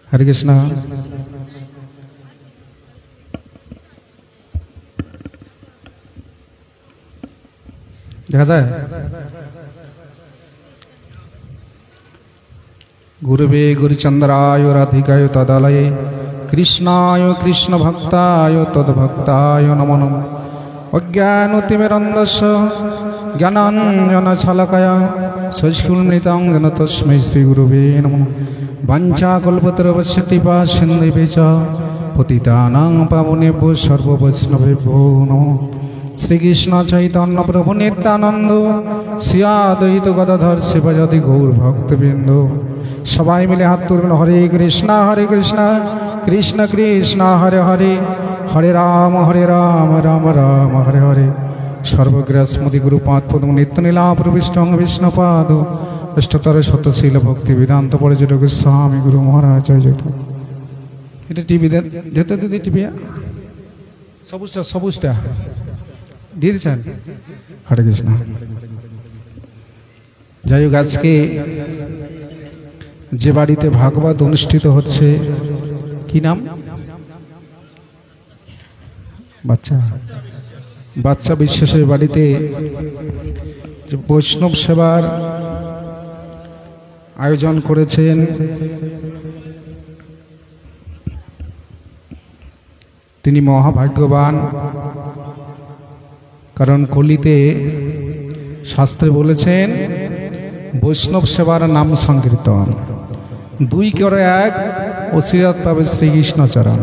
হরে কৃষ্ণ। দেখা যায় গুরুবে গুরুচন্দ্রায় রাধিকায় তদালয়ে কৃষ্ণায় কৃষ্ণ ভক্তায় তদ্ভক্তায় নমো নমঃ। অজ্ঞানতিমিরন্ধস্য জ্ঞানাঞ্জন শলাকয়া চক্ষুর্মৃতং যেন তস্मै শ্রী গুরুবে নমঃ। বাঞ্ছাকল্পতরুভ্যশ্চ কৃপা সিন্ধুভ্য চ পতিতানাং পাবনেভ্যো সর্ববৈষ্ণবেভ্যো নমঃ। শ্রীকৃষ্ণ চৈতন্য প্রভু নিত্যানন্দ শ্রী অদ্বৈত গদাধর শিবযতি গৌর ভক্তবৃন্দ। সবাই মিলে হাত তুলবেন। হরে কৃষ্ণ কৃষ্ণ কৃষ্ণ হরে হরে, হরে রাম রাম রাম হরে হরে। সর্বগ্রাসমুদি গুরুপাদ পদম নিত্য নীলা প্রবিষ্টং বিষ্ণুপাদ অষ্টতর শতশীল ভক্তি বেদান্ত পরিচালক গোস্বামী গুরু মহারাজ জয় জয়। এটা টিভি যেতে দিদি টিভি সবুজটা দিয়ে দিচ্ছেন। হরে কৃষ্ণ। যাই হোক, আজকে যে বাড়িতে ভাগবত অনুষ্ঠিত হচ্ছে, কি নাম? বাচ্চা বিশ্বাসের বাড়িতে যে বৈষ্ণব সেবার আয়োজন করেছেন, তিনি মহাভাগ্যবান। কারণ কলিতে শাস্ত্রে বলেছেন বৈষ্ণব সেবার নাম সংকীর্তন, দুই করে এক অচিরাত পাবে শ্রীকৃষ্ণ চরণ।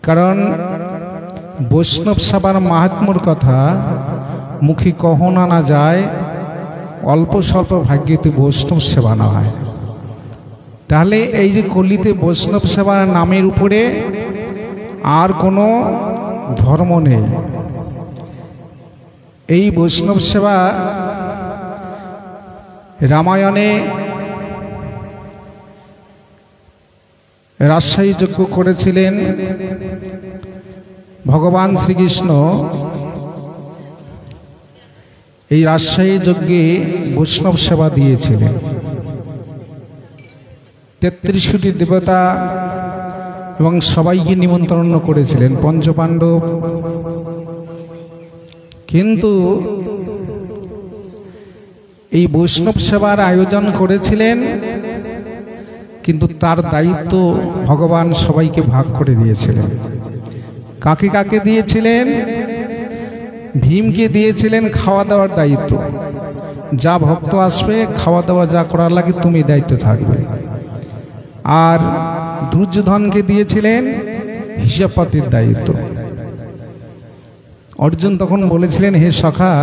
কারণ বৈষ্ণব সেবার মাহাত্ম্যর কথা মুখে কহনা না যায়, অল্প স্বল্প ভাগ্যে তুই বৈষ্ণব সেবা না হয়। তাহলে এই যে কলিতে বৈষ্ণব সেবার নামের উপরে আর কোনো ধর্ম নেই। এই বৈষ্ণব সেবা রামায়ণে রাজশাহী যজ্ঞ করেছিলেন ভগবান শ্রীকৃষ্ণ। এই রাজশাহী যজ্ঞে বৈষ্ণব সেবা দিয়েছিলেন। ৩৩ কোটি দেবতা এবং সবাইকে নিমন্ত্রণ করেছিলেন, পঞ্চপাণ্ডব। কিন্তু এই বৈষ্ণব সেবার আয়োজন করেছিলেন, কিন্তু তার দায়িত্ব ভগবান সবাইকে ভাগ করে দিয়েছিলেন। কাকে কাকে দিয়েছিলেন? ভীমকে দিয়েছিলেন খাওয়া দাওয়ার দায়িত্ব। যা ভক্ত আসবে খাওয়া দাওয়া যা করার লাগে তুমি দায়িত্ব থাকবে। আর দুর্যোধনকে দিয়েছিলেন হিসাবপাতির দায়িত্ব। অর্জুন তখন বলেছিলেন, হে সখা,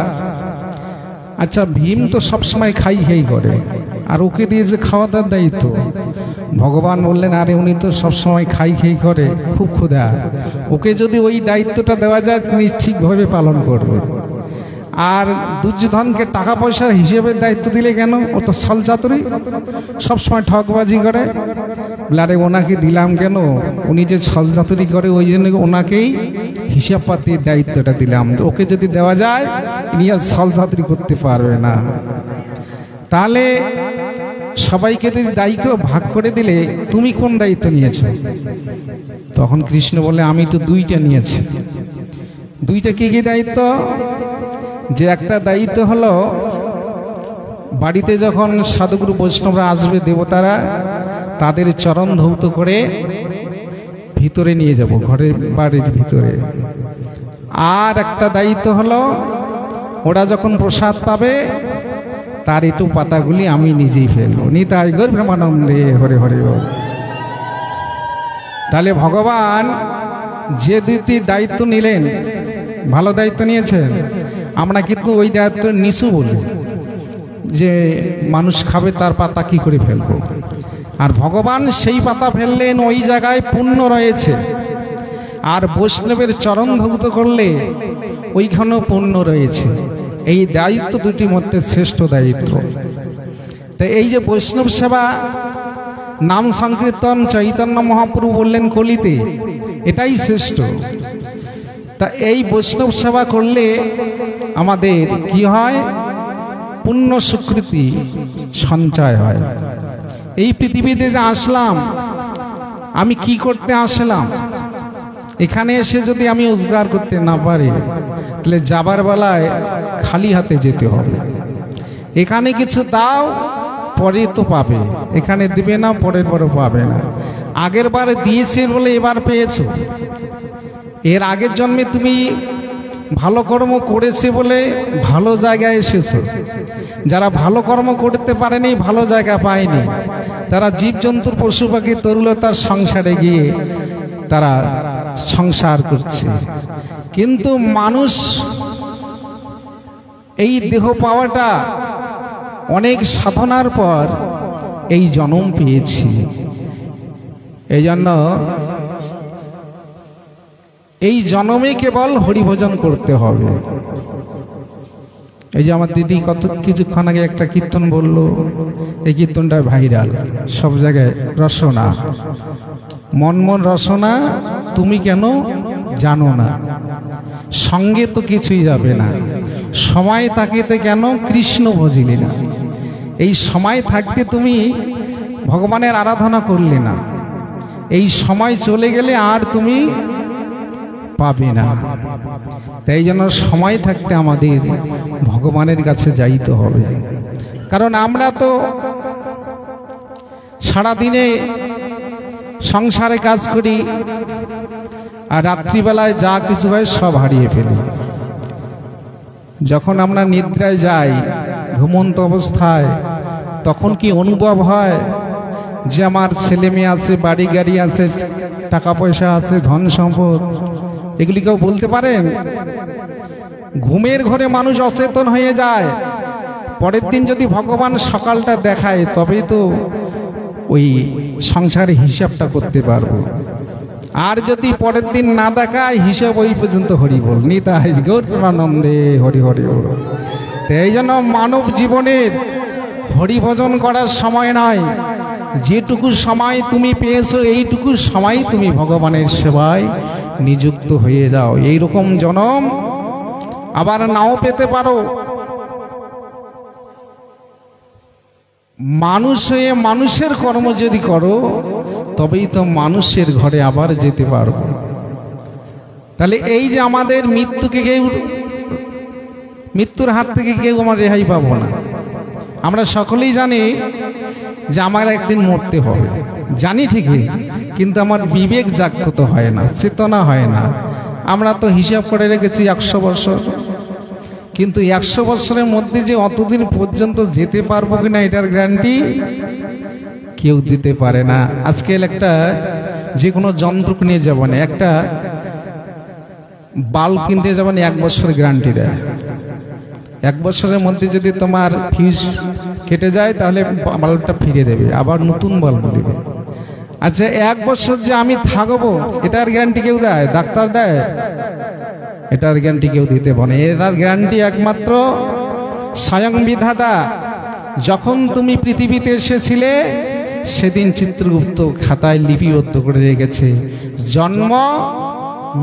আচ্ছা ভীম তো সবসময় খাই করে, আর ওকে দিয়েছে খাওয়া দাওয়ার দায়িত্ব। ভগবান বললেন, আরে উনি তো সবসময় খাই করে, খুব ক্ষুধা, ওকে যদি ওই দায়িত্বটা দেওয়া যায় তিনি ঠিকভাবে পালন করবে। আর দুর্যোধনকে টাকা পয়সার হিসেবের দায়িত্ব দিলে কেন? ও তো ছলচাতুরি, সবসময় ঠকবাজি করে। আরে ওনাকে দিলাম কেন? উনি যে ছলচাতুরি করে, ওই জন্য ওনাকেই হিসাবপাতির দায়িত্বটা দিলাম। ওকে যদি দেওয়া যায় ইনি আর ছলচাতুরি করতে পারবে না। তাহলে সবাইকে যদি দায়িত্ব ভাগ করে দিলে তুমি কোন দায়িত্ব নিয়েছো? তখন কৃষ্ণ বলে, আমি তো দুইটা নিয়েছি। দুইটা কি কি দায়িত্ব? যে একটা দায়িত্ব হলো বাড়িতে যখন সাধুগুরু বৈষ্ণবরা আসবে, দেবতারা, তাদের চরণ ধৌত করে ভিতরে নিয়ে যাব, ঘরের বাড়ির ভিতরে। আর একটা দায়িত্ব হলো ওরা যখন প্রসাদ পাবে তার একটু পাতাগুলি আমি নিজেই ফেলবো। নিতাই গৌর প্রেমানন্দে হরে হরে বল। তাহলে ভগবান যে দুটি দায়িত্ব নিলেন, ভালো দায়িত্ব নিয়েছেন। আমরা কিন্তু ওই দায়িত্ব নিচু বলি, যে মানুষ খাবে তার পাতা কি করে ফেলবো। আর ভগবান সেই পাতা ফেললেন, ওই জায়গায় পুণ্য রয়েছে। আর বৈষ্ণবের চরণ ধৌত করলে ওইখানেও পুণ্য রয়েছে। এই দায়িত্ব দুটির মধ্যে শ্রেষ্ঠ দায়িত্ব। তাই এই যে বৈষ্ণব সেবা, নাম সংকীর্তন চৈতন্য মহাপ্রভু বললেন কলিতে, এটাই শ্রেষ্ঠ। তা এই বৈষ্ণব সেবা করলে আমাদের কি হয়? পুণ্য স্বীকৃতি সঞ্চয় হয়। এই পৃথিবীতে যে আসলাম, আমি কি করতে আসলাম? এখানে এসে যদি আমি রোজগার করতে না পারি, তাহলে যাবার বেলায় খালি হাতে যেতে হবে। এখানে কিছু দাও, পরে তো পাবে। এখানে দিবে না, পরের পরে পাবে না। আগের বারে দিয়েছে বলে এবার পেয়েছো। এর আগের জন্মে তুমি ভালো কর্ম করেছে বলে ভালো জায়গায় এসেছো। যারা ভালো কর্ম করতে পারেনি, ভালো জায়গা পায়নি, তারা জীবজন্তুর পশু পাখি তরুলতার সংসারে গিয়ে তারা সংসার করছে। কিন্তু মানুষ এই দেহ পাওয়াটা অনেক সাধনার পর এই জন্ম পেয়েছি। এই জন্য এই জন্মে কেবল হরিভজন করতে হবে। এই যে আমার দিদি কত কিছুক্ষণ আগে একটা কীর্তন বলল, এই কীর্তনটা ভাইরাল সব জায়গায়। রসনা, মন মন রসনা, তুমি কেন জানো না? সঙ্গে তো কিছুই যাবে না। সময় থাকিতে কেন কৃষ্ণ ভজিলি না? এই সময় থাকতে তুমি ভগবানের আরাধনা করলে না। এই সময় চলে গেলে আর তুমি পাবে না। তাই জন্য সময় থাকতে আমাদের ভগবানের কাছে যাইতে হবে। কারণ আমরা তো সারাদিনে সংসারে কাজ করি, আর রাত্রিবেলায় যা কিছু হয় সব হারিয়ে ফেলি। যখন আমরা নিদ্রায় যাই, ঘুমন্ত অবস্থায়, তখন কি অনুভব হয় যে আমার ছেলে মেয়ে আছে, বাড়ি গাড়ি আছে, টাকা পয়সা আছে, ধন সম্পদ? এগুলি কেউ বলতে পারেন? ঘুমের ঘরে মানুষ অচেতন হয়ে যায়। পরের দিন যদি ভগবান সকালটা দেখায়, তবেই তো ওই সংসারে হিসাবটা করতে পারবো। আর যদি পরের দিন না দেখায়, হিসাব ওই পর্যন্ত হরি বল। নিতাই গৌর প্রেমানন্দে হরি হরি বল। এই জন্য মানব জীবনের হরিভজন করার সময় নয়। যেটুকু সময় তুমি পেয়েছো, এইটুকু সময় তুমি ভগবানের সেবায় নিযুক্ত হয়ে যাও। এইরকম জনম আবার নাও পেতে পারো। মানুষ হয়ে মানুষের কর্ম যদি করো, তবেই তো মানুষের ঘরে আবার যেতে পারবো। তাহলে এই যে আমাদের মৃত্যুর হাত থেকে কেউ আমার রেহাই পাবো না। আমরা সকলেই জানি যে আমার একদিন মরতে হবে, জানি ঠিকই, কিন্তু আমার বিবেক জাগ্রত হয় না, চেতনা হয় না। আমরা তো হিসাব করে রেখেছি 100 বছর, কিন্তু 100 বছরের মধ্যে যে অতদিন পর্যন্ত যেতে পারবো কিনা, এটার গ্যারান্টি কেউ দিতে পারে না। আজকাল একটা যে কোনো যন্ত্র নিয়ে যাবো না, একটা বাল্ব কিনতে যাবো না, 1 বছরের গ্যারান্টি দেয়। 1 বছরের মধ্যে যদি তোমার ফিউজ কেটে যায়, তাহলে বাল্বটা ফিরে দেবে, আবার নতুন বাল্ব দেবে। আচ্ছা, 1 বছর যে আমি থাকবো, এটার গ্যারান্টি কেউ দেয়? ডাক্তার দেয়? এটার গ্যারান্টি কেউ দিতে পারে না। এটার গ্যারান্টি একমাত্র স্বয়ং বিধাতা। যখন তুমি পৃথিবীতে এসেছিলে, সেদিন চিত্রগুপ্ত খাতায় লিপিবদ্ধ করে রেখেছে, জন্ম,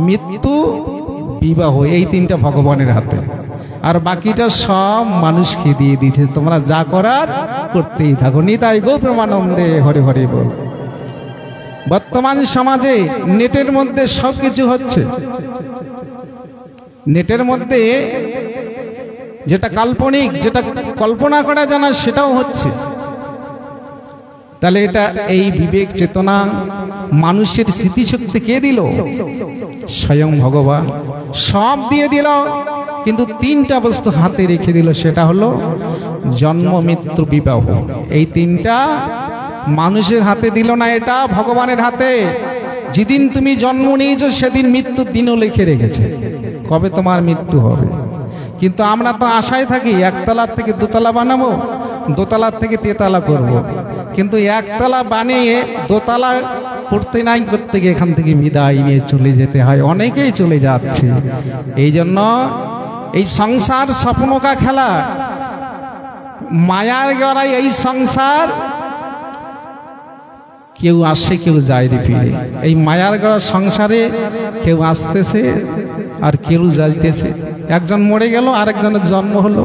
মৃত্যু, বিবাহ, এই 3টা ভগবানের হাতে। আর বাকিটা সব মানুষকে দিয়ে দিয়েছে, তোমরা যা করার করতেই থাকো। নিতাই গো প্রেমানন্দে হরি হরি বল। বর্তমান সমাজে নেটের মধ্যে সবকিছু হচ্ছে। নেটের মধ্যে যেটা কাল্পনিক, যেটা কল্পনা করা জানা, সেটাও হচ্ছে। তাহলে এটা এই বিবেক চেতনা, মানুষের স্মৃতিশক্তি কে দিল? স্বয়ং ভগবান সব দিয়ে দিল, কিন্তু 3টা বস্তু হাতে রেখে দিল। সেটা হলো জন্ম, মৃত্যু, বিবাহ। এই 3টা মানুষের হাতে দিল না, এটা ভগবানের হাতে। যেদিন তুমি জন্ম নিয়েছো, সেদিন মৃত্যুর দিনও লিখে রেখেছে, কবে তোমার মৃত্যু হবে। কিন্তু আমরা তো আশায় থাকি, 1 তলার থেকে 2 তলা বানাবো, 2 তলার থেকে 3 তলা করবো। কিন্তু 1 তলা বানিয়ে 2 তলা করতে নাই করতে গিয়ে এখান থেকে বিদায় নিয়ে চলে যেতে হয়। অনেকেই চলে যাচ্ছে। এই জন্য এই সংসার স্বপ্নকা খেলা, মায়ার গড়াই এই সংসার। কেউ আসে, কেউ যায় রে ফিরে। এই মায়ার গড়া সংসারে কেউ আসতেছে আর কেউ যাইতেছে। একজন মরে গেল, আরেকজনের জন্ম হলো।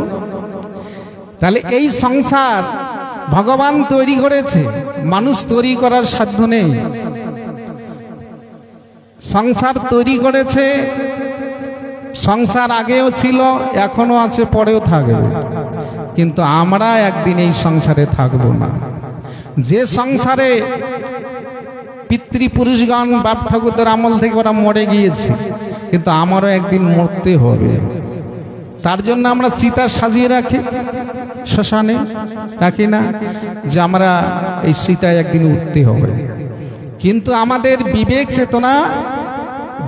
তাহলে এই সংসার ভগবান তৈরি করেছে। মানুষ তৈরি করার সাধ্য নেই। সংসার তৈরি করেছে, সংসার আগেও ছিল, এখনো আছে, পরেও থাকবে, কিন্তু আমরা একদিন এই সংসারে থাকব না। যে সংসারে পিতৃপুরুষগণ বাপ ঠাকুরদের আমল থেকে ওরা মরে গিয়েছে, কিন্তু আমারও একদিন মরতে হবে। তার জন্য আমরা চিতা সাজিয়ে রাখি, শ্মশানে রাখি না, যে আমরা এই চিতায় একদিন উঠতে হবে। কিন্তু আমাদের বিবেক চেতনা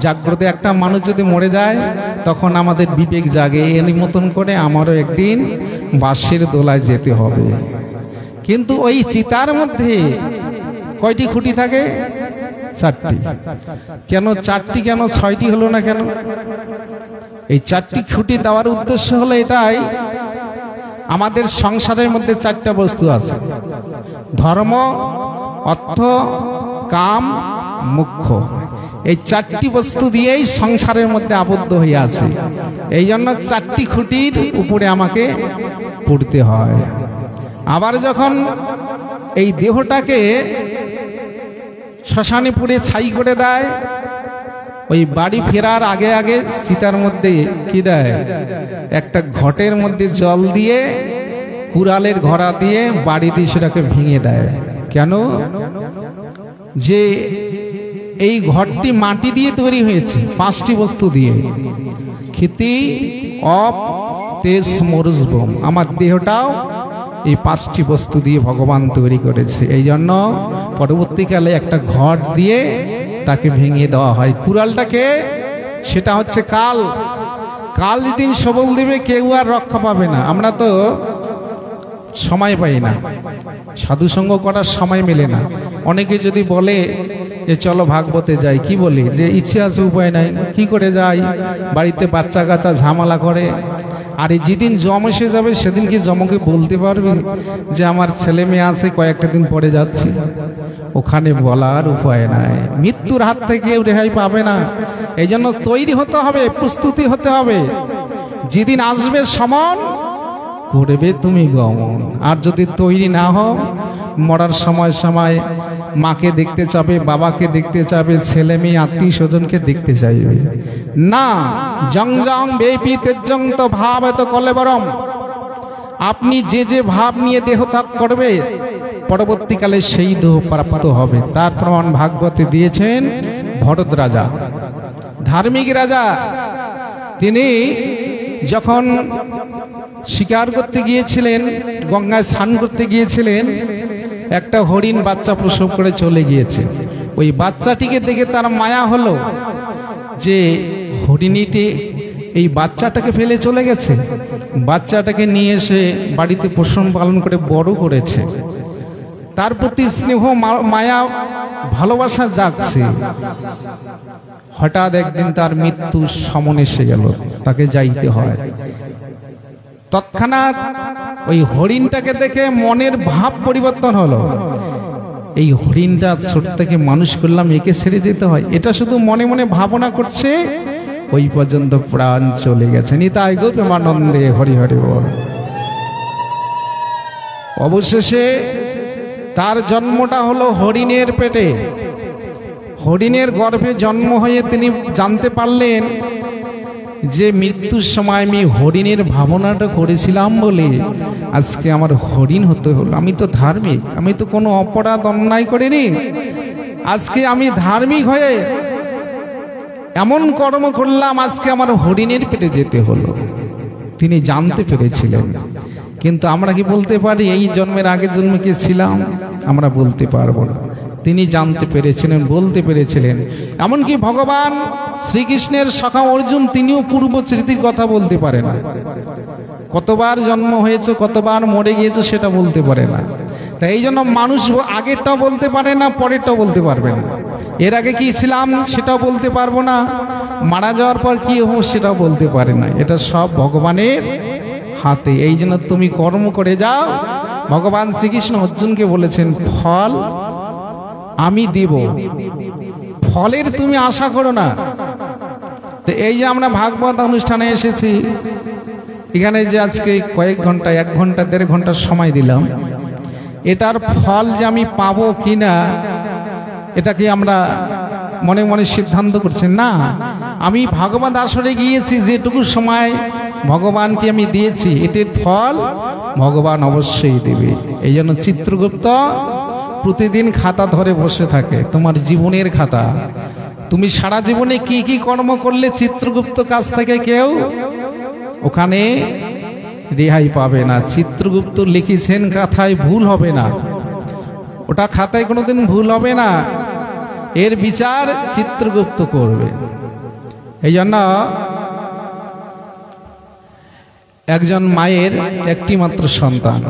জাগ্রত। একটা মানুষ যদি মরে যায় তখন আমাদের বিবেক জাগে, এর মতন করে আমারও একদিন বাঁশের দোলায় যেতে হবে। কিন্তু ওই চিতার মধ্যে কয়টি খুঁটি থাকে? 4টি। কেন 4টি, কেন 6টি হলো না কেন? এই 4টি খুঁটি দেওয়ার উদ্দেশ্য হলো এটাই, আমাদের সংসারের মধ্যে 4টা বস্তু আছে, ধর্ম, অর্থ, কাম, মোক্ষ। এই 4টি বস্তু দিয়েই সংসারের মধ্যে আবদ্ধ হয়ে আছে। এই জন্য 4টি খুঁটির উপরে আমাকে পড়তে হয়। আবার যখন এই দেহটাকে শ্মশানে পুড়ে ছাই করে দেয়, ওই বাড়ি ফেরার আগে আগে চিতার মধ্যে কি দেয়? একটা ঘটের মধ্যে জল দিয়ে, কুড়ালের ঘড়া দিয়ে বাড়িতে সেটাকে ভেঙে দেয়। কেন? যে এই ঘরটি মাটি দিয়ে তৈরি হয়েছে, 5টি বস্তু দিয়ে, ক্ষিতি, অপ, তেজ, মরুজবম। আমার দেহটাও এই 5টি বস্তু দিয়ে ভগবান তৈরি করেছে। এই জন্য পরবর্তীকালে একটা ঘর দিয়ে তাকে ভেঙে দেওয়া হয়। কুড়ালটাকে, সেটা হচ্ছে কাল। কাল যেদিন সবল দেবে কেউ আর রক্ষা পাবে না। আমরা তো সময় পাই না, সাধুসঙ্গ করার সময় মেলে না। অনেকে যদি বলে যে চলো ভাগবতে যাই, কি বলি? যে ইচ্ছে আছে, উপায় নাই, কি করে যাই? বাড়িতে বাচ্চা কাচ্চা ঝামেলা করে। আর যেদিন জম এসে যাবে সেদিন কি জমকে বলতে পারবি যে আমার ছেলে মেয়ে আছে, কয়েকটা দিন পরে যাচ্ছি? ওখানে বলার উপায় নাই। মৃত্যুর হাত থেকে কেউ রেহাই পাবে না। এই জন্য তৈরি হতে হবে, প্রস্তুতি হতে হবে। যেদিন আসবে সমান করবে তুমি গমন। আর যদি তৈরি না হও, মরার সময় সময় মাকে দেখতে চাবে, বাবাকে দেখতে চাবে, ছেলে মেয়ে আত্মীয় স্বজনকে দেখতে চাইবে না। জং জং বেপি তেজং তো ভাব এত কলেবরম। আপনি যে যে ভাব নিয়ে দেহ ত্যাগ করবে, পরবর্তীকালে সেই দেহ প্রাপ্ত হবে। তার প্রমাণ ভাগবতে দিয়েছেন ভরত রাজা, ধার্মিক রাজা। তিনি যখন শিকার করতে গিয়েছিলেন, গঙ্গায় স্নান করতে গিয়েছিলেন, একটা হরিণ বাচ্চা প্রসব করে চলে গিয়েছে। ওই বাচ্চাটিকে দেখে তার মায়া হলো যে হরিণীটি এই বাচ্চাটাকে ফেলে চলে গেছে। বাচ্চাটাকে নিয়ে এসে বাড়িতে পোষণ পালন করে বড় করেছে। তার প্রতি স্নেহ, মায়া, ভালোবাসা জাগছে। হঠাৎ একদিন তার মৃত্যু সমন এসে গেল, তাকে যাইতে হয়। তৎক্ষণাৎ ওই হরিণটাকে দেখে মনের ভাব পরিবর্তন হলো। এই হরিণটা ছোট থেকে মানুষ করলাম, একে ছেড়ে যেতে হয়, এটা শুধু মনে মনে ভাবনা করছে। ওই পর্যন্ত প্রাণ চলে গেছে। নিতাই গো প্রেমানন্দে হরি হরি বল। অবশেষে তার জন্মটা হলো হরিণের পেটে। হরিণের গর্ভে জন্ম হয়ে তিনি জানতে পারলেন যে মৃত্যুর সময় আমি হরিণের ভাবনাটা করেছিলাম বলে আজকে আমার হরিণ হতে হলো। আমি তো ধার্মিক, আমি তো কোনো অপরাধ অন্যায় করিনি। আজকে আমি ধার্মিক হয়ে এমন কর্ম করলাম, আজকে আমার হরিণের পেটে যেতে হলো। তিনি জানতে পেরেছিলেন। কিন্তু আমরা কি বলতে পারি এই জন্মের আগের জন্মে কি ছিলাম? আমরা বলতে পারবো না। তিনি জানতে পেরেছিলেন, বলতে পেরেছিলেন। এমনকি ভগবান শ্রীকৃষ্ণের সখা অর্জুন, তিনিও পূর্ব স্মৃতির কথা বলতে পারে না। কতবার জন্ম হয়েছে, কতবার মরে গিয়েছে, সেটা বলতে পারে না। তাই এই জন্য মানুষ আগেরটাও বলতে পারে না, পরেরটাও বলতে পারবে না। এর আগে কি ছিলাম সেটাও বলতে পারবো না, মারা যাওয়ার পর কি হবো সেটাও বলতে পারে না। এটা সব ভগবানের হাতে। এই জন্য তুমি কর্ম করে যাও। ভগবান শ্রীকৃষ্ণ অর্জুনকে বলেছেন, ফল আমি দিব, ফলের তুমি আশা করো না। তো এই যে আমরা ভাগবত অনুষ্ঠানে এসেছি, এখানে যে আজকে কয়েক ঘন্টা, 1 ঘন্টা 1.5 ঘন্টা সময় দিলাম, এটার ফল যে আমি পাবো কিনা এটাকে আমরা মনে মনে সিদ্ধান্ত করছি না। আমি ভাগবত আসরে গিয়েছি, যেটুকু সময় ভগবানকে আমি দিয়েছি, এটির ফল ভগবান অবশ্যই দেবে। এই জন্য চিত্রগুপ্ত প্রতিদিন খাতা ধরে বসে থাকে, তোমার জীবনের খাতা। তুমি সারা জীবনে কি কি কর্ম করলে চিত্রগুপ্ত কাছ থেকে কেউ ওখানে রেহাই পাবে না। চিত্রগুপ্ত লিখেছেন খাতায়, ভুল হবে না, ওটা খাতায় কোনোদিন ভুল হবে না, এর বিচার চিত্রগুপ্ত করবে। এই জন্য একজন মায়ের একটি মাত্র সন্তান,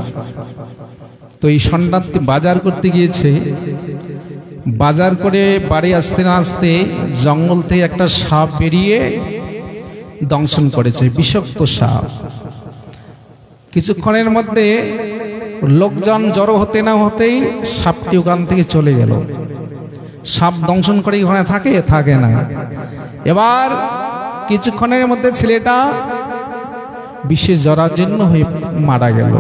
তো এই সন্তানটি বাজার করতে গিয়েছে। বাজার করে বাড়ি আসতে না আসতে জঙ্গল থেকে একটা সাপ বেরিয়ে দংশন করেছে, বিষাক্ত সাপ। কিছুক্ষণের মধ্যে লোকজন জড়ো হতে না হতেই সাপটি ওখান থেকে চলে গেল। সাপ দংশন করে ওখানে থাকে না। এবার কিছুক্ষণের মধ্যে ছেলেটা বিষে জরাজীর্ণ হয়ে মারা গেল।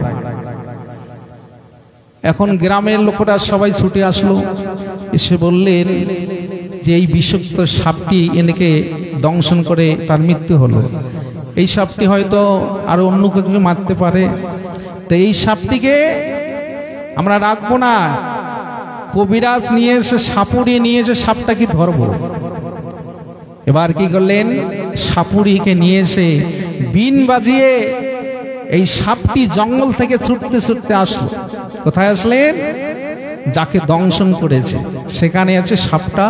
এখন গ্রামের লোকেরা সবাই ছুটে আসলো, এসে বললেন যে এই বিষাক্ত সাপটি এনেকে দংশন করে তার মৃত্যু হলো। এই সাপটি হয়তো আরো অন্য কাউকে মারতে পারে, তো এই সাপটিকে আমরা রাখবো না, কবিরাজ নিয়ে এসে সাপুড়ি নিয়ে এসে সাপটাকে ধরবো। এবার কি করলেন, সাপুড়িকে নিয়ে এসে বিন বাজিয়ে এই সাপটি জঙ্গল থেকে ছুটতে ছুটতে আসলো। কোথায় আসলেন, যাকে দংশন করেছে সেখানে আছে, সাপটা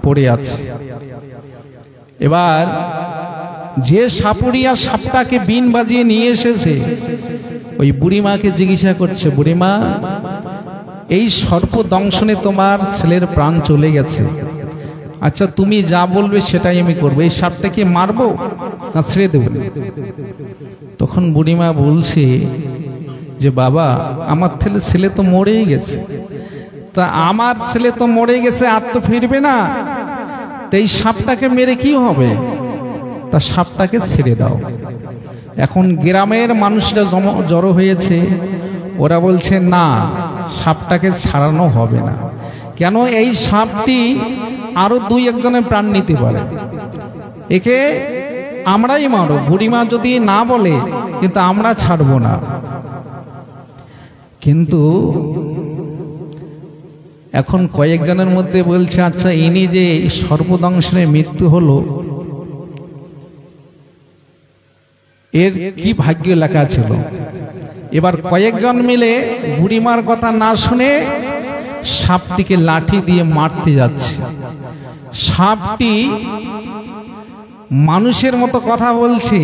পড়ে আছে। এবার যে সাপুড়িয়া সাপটাকে বিন বাজিয়ে নিয়ে এসেছে ওই বুড়িমাকে জিজ্ঞাসা করছে, বুড়িমা এই সর্প দংশনে তোমার ছেলের প্রাণ চলে গেছে, আচ্ছা তুমি যা বলবে সেটাই আমি করবো, এই সাপটাকে মারবো না ছেড়ে দেব? তখন বুড়িমা বলছে যে বাবা, আমার ছেলে তো মরেই গেছে, তা আমার ছেলে তো মরে গেছে, আর তো ফিরবে না, তো এই সাপটাকে মেরে কি হবে, তা সাপটাকে ছেড়ে দাও। এখন গ্রামের মানুষরা জড়ো হয়েছে, ওরা বলছে না, সাপটাকে ছাড়ানো হবে না। কেন, এই সাপটি আরো দুই একজনের প্রাণ নিতে পারে, একে আমরাই মারো, বুড়িমা যদি না বলে কিন্তু আমরা ছাড়বো না। কিন্তু এখন কয়েকজনের মধ্যে বলছে, আচ্ছা ইনি যে সর্বদংশনে মৃত্যু হলো, এর কি ভাগ্য লেখা ছিল। এবার কয়েকজন মিলে বুড়িমার কথা না শুনে সাপটিকে লাঠি দিয়ে মারতে যাচ্ছে। সাপটি মানুষের মতো কথা বলছে,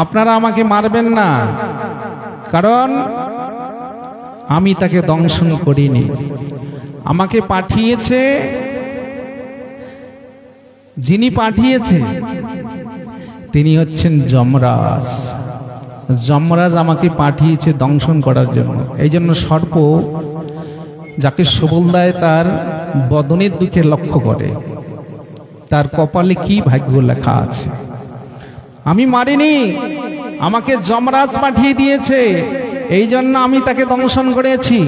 আপনারা আমাকে মারবেন না, কারণ আমি তাকে দংশন করিনি, আমাকে পাঠিয়েছে, যিনি পাঠিয়েছে তিনি হচ্ছেন যমরাজ। যমরাজ আমাকে পাঠিয়েছে দংশন করার জন্য। এই জন্য সর্প যাকে সবল দেয় তার বদনের দিকে লক্ষ্য করে, তার কপালে কি ভাগ্য লেখা আছে। আমি মারিনি, আমাকে যমরাজ পাঠিয়ে দিয়েছে, এই জন্য আমি তাকে দংশন করেছি।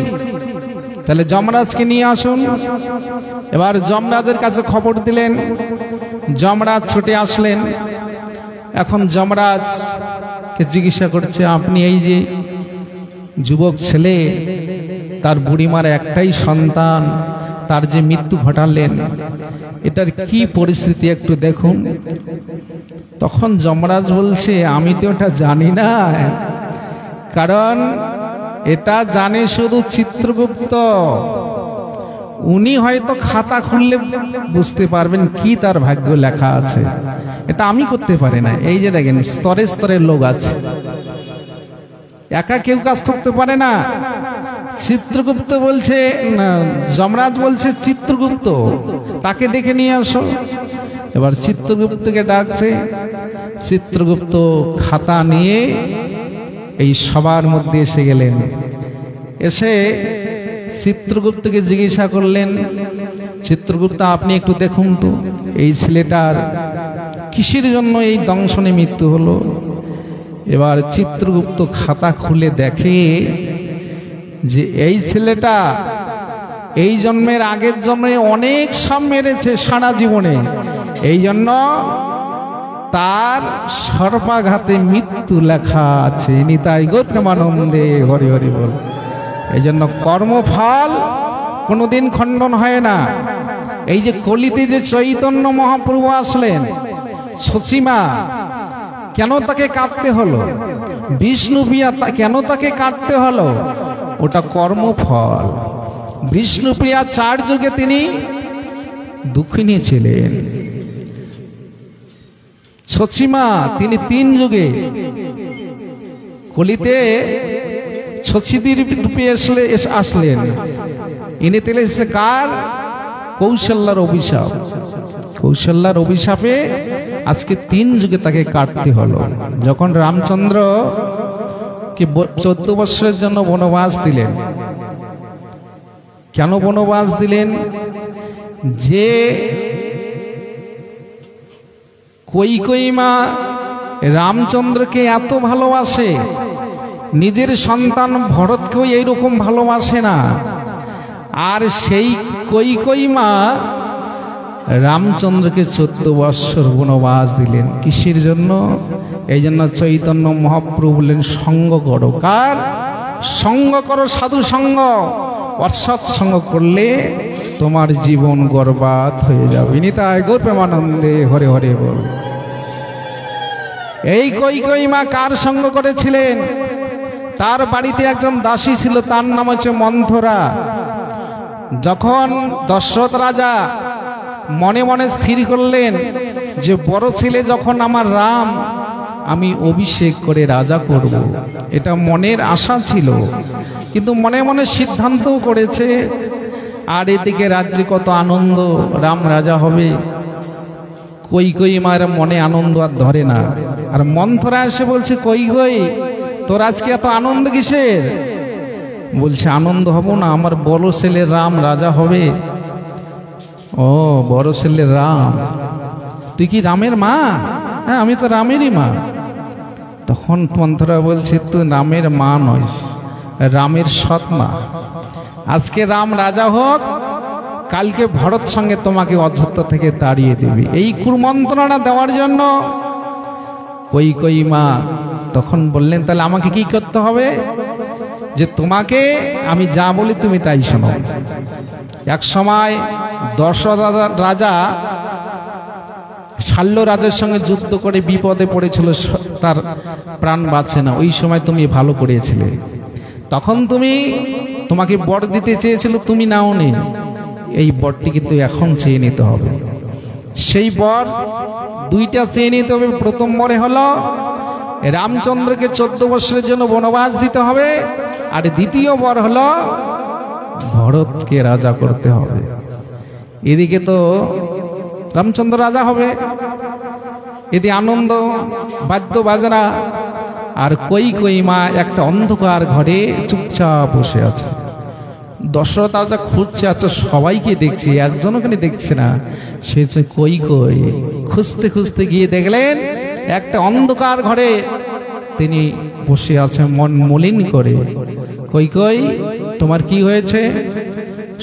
তাহলে যমরাজকে নিয়ে আসুন। এবার যমরাজের কাছে খবর দিলেন, যমরাজ ছুটে আসলেন। এখন যমরাজকে জিজ্ঞাসা করছে, আপনি এই যে যুবক ছেলে, তার বুড়িমার একটাই সন্তান, তার যে মৃত্যু ঘটালেন, এটার কি পরিস্থিতি একটু দেখুন। তখন যমরাজ বলছে, আমি তো ওটা জানি না, কারণ এটা জানে শুধু চিত্রগুপ্ত, উনি হয়তো খাতা খুললে বুঝতে পারবেন কি তার ভাগ্য লেখা আছে, এটা আমি করতে পারি না। এই যে দেখেন স্তরে স্তরের লোক আছে, একা কেউ কাজ করতে পারে না। চিত্রগুপ্ত বলছে, যমরাজ বলছে চিত্রগুপ্ত, তাকে ডেকে নিয়ে আসো। এবার চিত্রগুপ্তকে ডাকছে। চিত্রগুপ্ত খাতা নিয়ে এই সবার মধ্যে এসে গেলেন। এসে চিত্রগুপ্তকে জিজ্ঞাসা করলেন, চিত্রগুপ্ত আপনি একটু দেখুন তো, এই ছেলেটার কিসের জন্য এই দংশনে মৃত্যু হলো। এবার চিত্রগুপ্ত খাতা খুলে দেখে যে এই ছেলেটা এই জন্মের আগের জন্মে অনেক সাপ মেরেছে সারা জীবনে, এই জন্য তার সর্পাঘাতে মৃত্যু লেখা আছে। নিতাই গৌর প্রেমানন্দে হরি হরি বল। এই জন্য কর্মফল কোনোদিন খণ্ডন হয় না। এই যে কলিতে যে চৈতন্য মহাপ্রভু আসলেন, সসীমা কেন তাকে কাটতে হলো, বিষ্ণুপ্রিয়া কেন তাকে কাটতে হলো, ওটা কর্মফল। বিষ্ণুপ্রিয়া 4 যুগে তিনি দুঃখিনী ছিলেন, সসীমা তিনি 3 যুগে। কলিতে শশীদির রূপে আসলেন, ইনি তেলে কার? কৌশল্যার অভিশাপ। কৌশল্যার অভিশাপে আজকে 3 যুগে তাকে কাটতে হলো। যখন রামচন্দ্র কে 14 বছরের জন্য বনবাস দিলেন, কেন বনবাস দিলেন? যে কৈকেয়ী মা রামচন্দ্রকে এত ভালোবাসে, নিজের সন্তান ভরতকেও এইরকম ভালোবাসে না। আর সেই কৈকেয়ী মা রামচন্দ্রকে 14 বৎসর বনবাস দিলেন। কিসের জন্য? এই জন্য চৈতন্য মহাপ্রভু বললেন সঙ্গ করো। কার সঙ্গ করো? সাধু সঙ্গ। অসৎ সঙ্গ করলে তোমার জীবন বরবাদ হয়ে যাবে। নিতাই গৌর প্রেমানন্দে হরে হরে বল। এই কৈকেয়ী মা কার সঙ্গ করেছিলেন? তার বাড়িতে একজন দাসী ছিল, তার নাম হচ্ছে মন্থরা। যখন দশরথ রাজা মনে মনে স্থির করলেন যে বড় ছেলে যখন আমার রাম, আমি অভিষেক করে রাজা করব, এটা মনের আশা ছিল, কিন্তু মনে মনে সিদ্ধান্তও করেছে। আর এদিকে রাজ্যে কত আনন্দ, রাম রাজা হবে। কৈকেয়ী মায়ের মনে আনন্দ আর ধরে না। আর মন্থরা এসে বলছে, কৈকেয়ী তোর আজকে এত আনন্দ কিসের? বলছে আনন্দ হব না, আমার বড় ছেলে রাম রাজা হবে। ও বড় ছেলে রাম, তুই কি রামের মা? হ্যাঁ আমি তো রামেরই মা। তখন মন্থরা বলছে তুই রামের মা নয়, রামের সৎ মা। আজকে রাম রাজা হোক, কালকে ভরত সঙ্গে তোমাকে অযোধ্যা থেকে তাড়িয়ে দেবে। এই কুমন্ত্রণা দেওয়ার জন্য কৈকেয়ী মা তখন বললেন তাহলে আমাকে কি করতে হবে? যে তোমাকে আমি যা বলি তুমি তাই শোনো। এক সময় দশরথ রাজা শাল্য রাজার সঙ্গে যুদ্ধ করে বিপদে পড়েছিল, তার প্রাণ বাঁচে না। ওই সময় তুমি ভালো করেছিলে, তখন তোমাকে বর দিতে চেয়েছিল, তুমি নাও নি। এই বরটি কিন্তু এখন চেয়ে নিতে হবে। সেই বর 2টা চেয়ে নিতে হবে। প্রথম বরে হলো রামচন্দ্রকে 14 বছরের জন্য বনবাস দিতে হবে, আর দ্বিতীয় বর হলো ভরতকে রাজা করতে হবে। এদিকে তো রামচন্দ্র রাজা হবে, এদিকে আনন্দ বাদ্য বাজনা, আর কৈকেয়ী মা একটা অন্ধকার ঘরে চুপচাপ বসে আছে। দশরথ রাজা খুঁজছে, আচ্ছা সবাইকে দেখছি, একজনকে দেখছে না। সে হচ্ছে কৈকেয়ী। খুঁজতে খুঁজতে গিয়ে দেখলেন একটা অন্ধকার ঘরে তিনি বসে আছেন মন মলিন করে। কৈকেয়ী তোমার কি হয়েছে?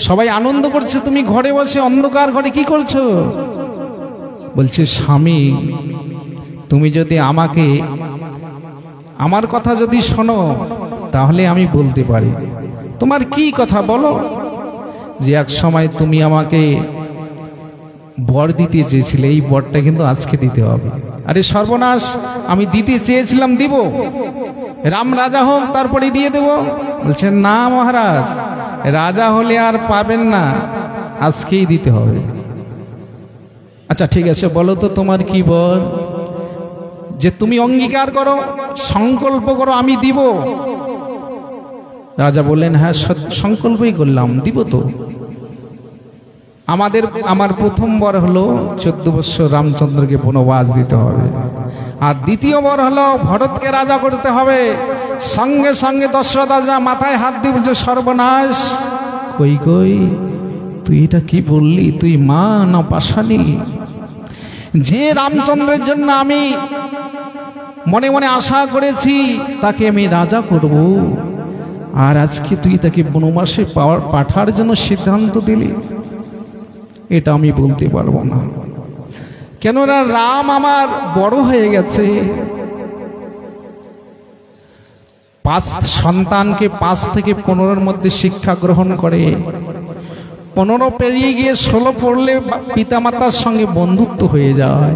সবাই আনন্দ করছে, তুমি ঘরে বসে অন্ধকার ঘরে কি করছো? বলছে স্বামী, তুমি যদি আমার কথা যদি শোনো তাহলে আমি বলতে পারি। তোমার কি কথা বলো? যে এক সময় তুমি আমাকে বর দিতে চেয়েছিলে, এই বরটা কিন্তু আজকে দিতে হবে। আরে সর্বনাশ, আমি দিতে চেয়েছিলাম, দিব। রাম রাজা হোক তারপরে দিয়ে দেব। বলছেন না মহারাজ, রাজা হলে আর পাবেন না, আজকেই দিতে হবে। আচ্ছা ঠিক আছে, বলো তো তোমার কি বল? যে তুমি অঙ্গীকার করো, সংকল্প করো, আমি দিব। রাজা বললেন হ্যাঁ সংকল্পই করলাম, দিব তো। আমার প্রথম বর হলো 14 বছর রামচন্দ্রকে বনবাস দিতে হবে, আর দ্বিতীয় বর হলো ভরতকে রাজা করতে হবে। সঙ্গে সঙ্গে দশরথ রাজা মাথায় হাত দিয়ে বলছে সর্বনাশ, কৈকেয়ী তুই এটা কি বললি? তুই মা না পাশানি? যে রামচন্দ্রের জন্য আমি মনে মনে আশা করেছি তাকে আমি রাজা করব, আর আজকে তুই তাকে বনবাসে পাঠার জন্য সিদ্ধান্ত দিলি, এটা আমি বলতে পারবো না। কেননা রাম আমার বড় হয়ে গেছে। 5 সন্তানকে 5 থেকে 15-র মধ্যে শিক্ষা গ্রহণ করে, 15 পেরিয়ে গিয়ে 16 পড়লে পিতামাতার সঙ্গে বন্ধুত্ব হয়ে যায়।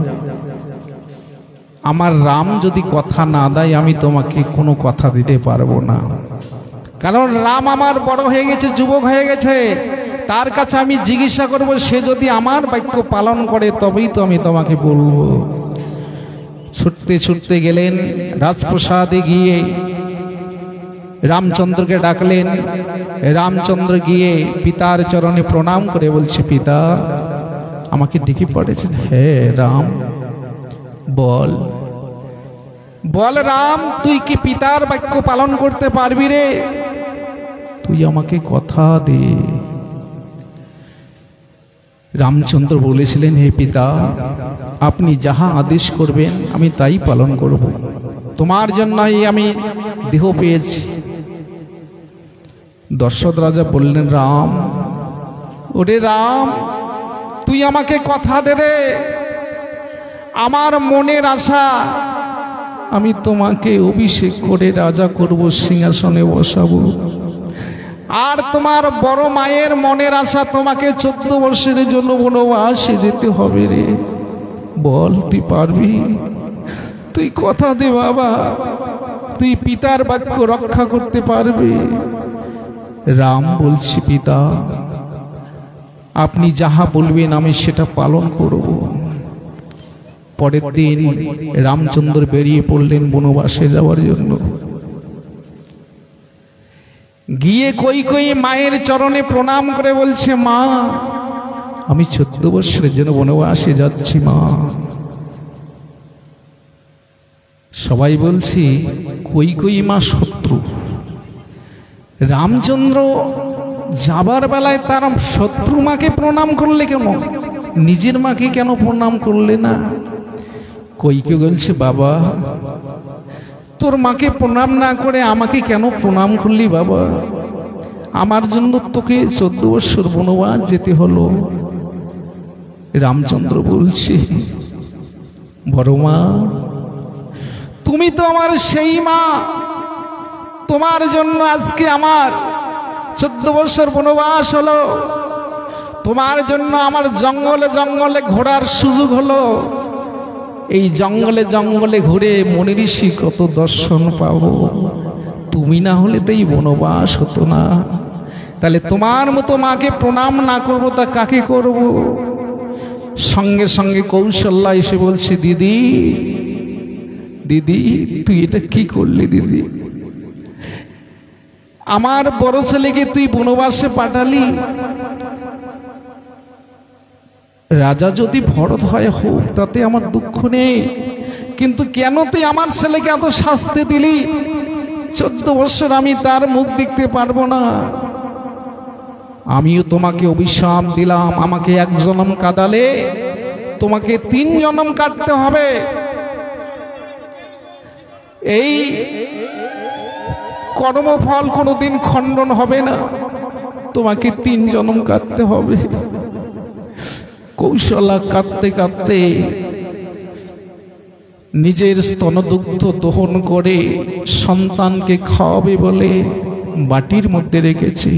আমার রাম যদি কথা না দেয়, আমি তোমাকে কোনো কথা দিতে পারবো না। কারণ রাম আমার বড় হয়ে গেছে, যুবক হয়ে গেছে, তার কাছে আমি জিজ্ঞাসা করব, সে যদি আমার বাক্য পালন করে তবেই তো আমি তোমাকে বলবো। ছুটতে ছুটতে গেলেন রাজপ্রাসাদে, গিয়ে রামচন্দ্রকে ডাকলেন। রামচন্দ্র গিয়ে পিতার চরণে প্রণাম করে বলছে, পিতা আমাকে ডেকে পড়েছেন। হ্যাঁ রাম, বল বল রাম, তুই কি পিতার বাক্য পালন করতে পারবি রে? তুই আমাকে কথা দে। রামচন্দ্র বলেছিলেন, হে পিতা, আপনি যাহা আদেশ করবেন আমি তাই পালন করব। তোমার জন্যই আমি দেহ পেয়েছি। দশরথ রাজা বললেন, রাম, ওরে রাম, তুই আমাকে কথা দে রে। আমার মনের আশা, আমি তোমাকে অভিষেক করে রাজা করব, সিংহাসনে বসাবো। আর তোমার বড় মায়ের মনের আশা, তোমাকে 14 বছরের জন্য বনবাসে যেতে হবে রে। বল তুই পারবি? তুই কথা দে বাবা, তুই পিতার বাক্য রক্ষা করতে পারবি? রাম বলছি, পিতা আপনি যাহা বলবেন আমি সেটা পালন করব। পরের দিন রামচন্দ্র বেরিয়ে পড়লেন বনবাসে যাওয়ার জন্য। গিয়ে কই মায়ের চরণে প্রণাম করে বলছে, মা আমি 14 বছরের জন্য বনবাসে যাচ্ছি মা। সবাই বলছি কই মা শত্রু। রামচন্দ্র যাবার বেলায় তার শত্রু মাকে প্রণাম করলে কেন? নিজের মাকে কেন প্রণাম করলে না? কইকে বলছে, বাবা তোর মাকে প্রণাম না করে আমাকে কেন প্রণাম করলি বাবা? আমার জন্য তোকে 14 বছর বনবাস যেতে হলো। রামচন্দ্র বলছে, বড় মা তুমি তো আমার সেই মা, তোমার জন্য আজকে আমার 14 বছর বনবাস হলো। তোমার জন্য আমার জঙ্গলে জঙ্গলে ঘোরার সুযোগ হলো। এই জঙ্গলে জঙ্গলে ঘুরে মনি ঋষি কত দর্শন পাবো। তুমি না হলে তো এই বনবাস হতো না। তাহলে তোমার মতো মাকে প্রণাম না করবো তা কাকে করব? সঙ্গে সঙ্গে কৌশল্যা এসে বলছে, দিদি দিদি তুই এটা কি করলি দিদি? আমার বড় ছেলেকে তুই বনবাসে পাঠালি। রাজা যদি ভরত হয় হোক, তাতে আমার দুঃখ নেই, কিন্তু কেন তুই আমার ছেলেকে এত শাস্তি দিলি? 14 বছর আমি তার মুখ দেখতে পারবো না। আমিও তোমাকে অভিশাপ দিলাম, আমাকে 1 জনম কাঁদালে তোমাকে 3 জনম কাটতে হবে। এই কর্মফল কোনোদিন খণ্ডন হবে না, তোমাকে 3 জনম কাটতে হবে। কৌশলা কাঁদতে কাঁদতে নিজের স্তনদুগ্ধ দহন করে সন্তানকে খাওয়াবে বলে বাটির মধ্যে রেখেছে,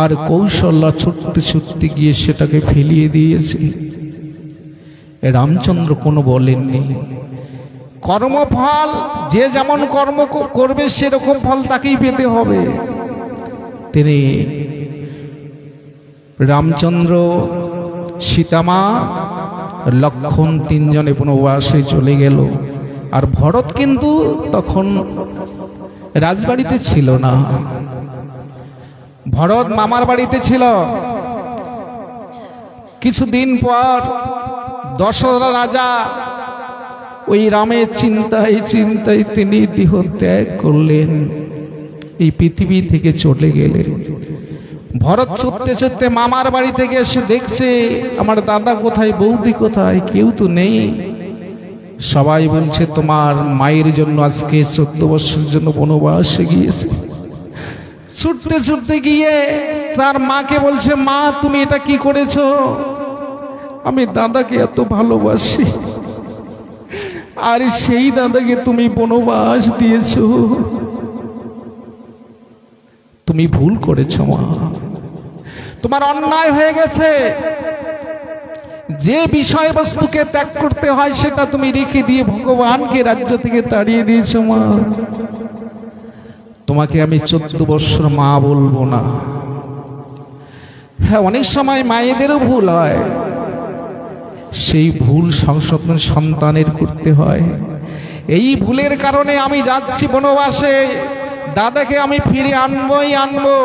আর কৌশল্যা ছুটতে ছুটতে গিয়ে সেটাকে ফেলিয়ে দিয়েছে। রামচন্দ্র কোনো বলেননি। কর্মফল যে যেমন কর্ম করবে সেরকম ফল তাকেই পেতে হবে। তিনি রামচন্দ্র, সীতামা, লক্ষণ 3 জনে বনবাসে চলে গেল। আর ভরত কিন্তু তখন রাজবাড়িতে ছিল না, ভরত মামার বাড়িতে ছিল। কিছুদিন পর দশরথ রাজা ওই রামের চিন্তায় চিন্তায় তিনি দেহ ত্যাগ করলেন, এই পৃথিবী থেকে চলে গেলেন। ভরত ছুটতে ছুটতে মামার বাড়ি থেকে এসে দেখছে আমার দাদা কোথায়, বৌদি কোথায়, কেউ তো নেই। সবাই বলছে তোমার মায়ের জন্য আজকে 14 বছরের জন্য বনবাসে গিয়েছে। ছুটতে ছুটতে গিয়ে তার মাকে বলছে, মা তুমি এটা কি করেছো? আমি দাদাকে এত ভালোবাসি, আর সেই দাদাকে তুমি বনবাস দিয়েছো, তুমি ভুল করেছো মা, তোমার অন্যায় হয়ে গেছে। যে বিষয়বস্তুকে ত্যাগ করতে হয় সেটা তুমি রেখে দিয়ে ভগবানকে রাজ্য থেকে তাড়িয়ে দিয়েছো মা। তোমাকে আমি 14 বছর মা বলবো না। হ্যাঁ, অনেক সময় মায়েদেরও ভুল হয়, সেই ভুল সংশোধন সন্তানের করতে হয়। এই ভুলের কারণে আমি যাচ্ছি বনবাসে, দাদাকে আমি ফিরে আনবই আনবো।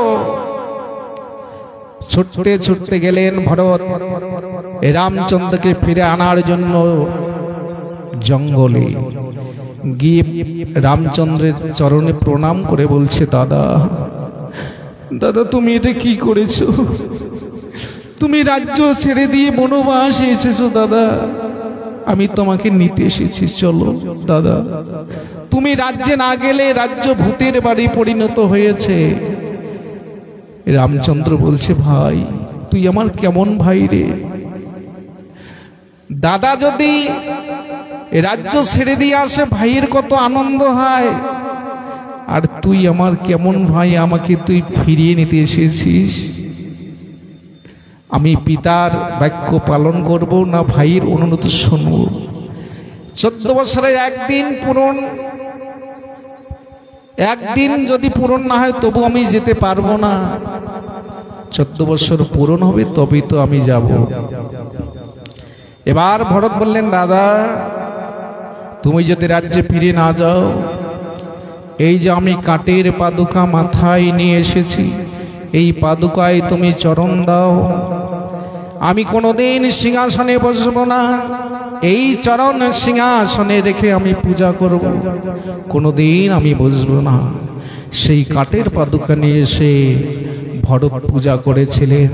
ছুটতে ছুটতে গেলেন ভরত রামচন্দ্রকে ফিরে আনার জন্য জঙ্গলে গিয়ে রামচন্দ্রের চরণে প্রণাম করে বলছে, দাদা দাদা তুমি এটা কি করেছো? তুমি রাজ্য ছেড়ে দিয়ে বনবাসে এসেছো দাদা, আমি তোমাকে নিতে এসেছি, চলো দাদা। তুমি রাজ্যে না গেলে রাজ্য ভূতের বাড়ি পরিণত হয়েছে। রামচন্দ্র বলছে, ভাই তুই আমার কেমন ভাই রে? দাদা যদি রাজ্য ছেড়ে দিয়ে আসে ভাইয়ের কত আনন্দ হয়, আর তুই আমার কেমন ভাই, আমাকে তুই ফিরিয়ে নিতে এসেছিস। আমি পিতার বাক্য পালন করব না ভাইয়ের অনুরোধ শুনব? 14 বছরের একদিন যদি পূরণ না হয় তবু আমি যেতে পারবো না। 14 বছর পূরণ হবে তবেই তো আমি যাব। এবার ভরত বললেন, দাদা তুমি যদি রাজ্যে ফিরে না যাও, এই যে আমি কাঠের পাদুকা মাথায় নিয়ে এসেছি, এই পাদুকায় তুমি চরণ দাও। আমি কোনোদিন সিংহাসনে বসবো না, এই চরণ সিংহাসনে রেখে আমি পূজা করব, কোনোদিন আমি বসবো না। সেই কাঠের পাদুকা নিয়ে এসে ভরত পূজা করেছিলেন,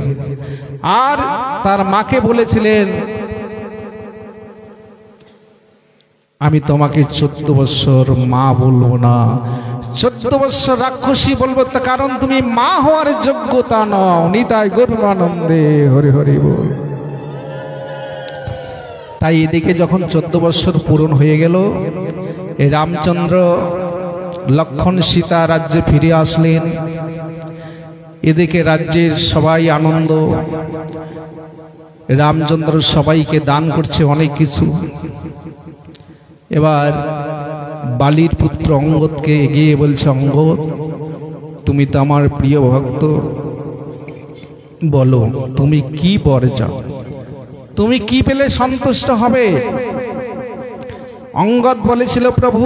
আর তার মাকে বলেছিলেন, আমি তোমাকে 14 বছর মা বলবো না, 14 বছর রাক্ষসী বলবো, তা কারণ তুমি মা হওয়ার যোগ্যতা নও। নিতাই গৌরানন্দে হরি হরি বল। তাই এদিকে যখন 14 বছর পূরণ হয়ে গেল, রামচন্দ্র লক্ষণ সীতা রাজ্যে ফিরে আসলেন। এদিকে রাজ্যের সবাই আনন্দ, রামচন্দ্র সবাইকে দান করছে অনেক কিছু। এবার বালির পুত্র অঙ্গদকে এগিয়ে বলছে, অঙ্গদ তুমি তো আমার প্রিয় ভক্ত, বলো তুমি কি বর চাও, তুমি কি পেলে সন্তুষ্ট হবে? অঙ্গদ বলেছিল, প্রভু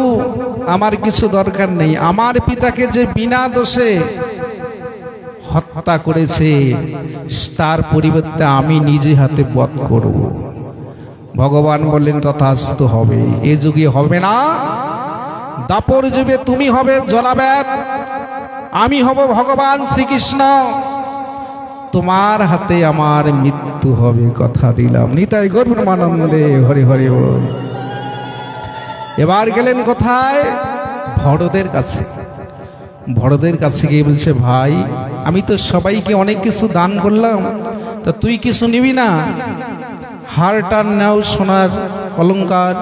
আমার কিছু দরকার নেই, আমার পিতাকে যে বিনা দোষে হত্যা করেছে তার পরিবর্তে আমি নিজে হাতে বধ করব। ভগবান বললেন, তথাস্তু হবে। এ যুগে হবে না, দাপর যুগে তুমি হবে জলাব্যাত, আমি হব ভগবান শ্রীকৃষ্ণ, তোমার হাতে আমার মৃত্যু হবে, কথা দিলাম। নিতাই গৌরানন্দে হরি হরি বল। এবার গেলেন কোথায়? ভরতের কাছে। ভরতের কাছে গিয়ে বলছে, ভাই আমি তো সবাইকে অনেক কিছু দান করলাম, তা তুই কিছু নিবি না? হারটার নাও সোনার অলংকার।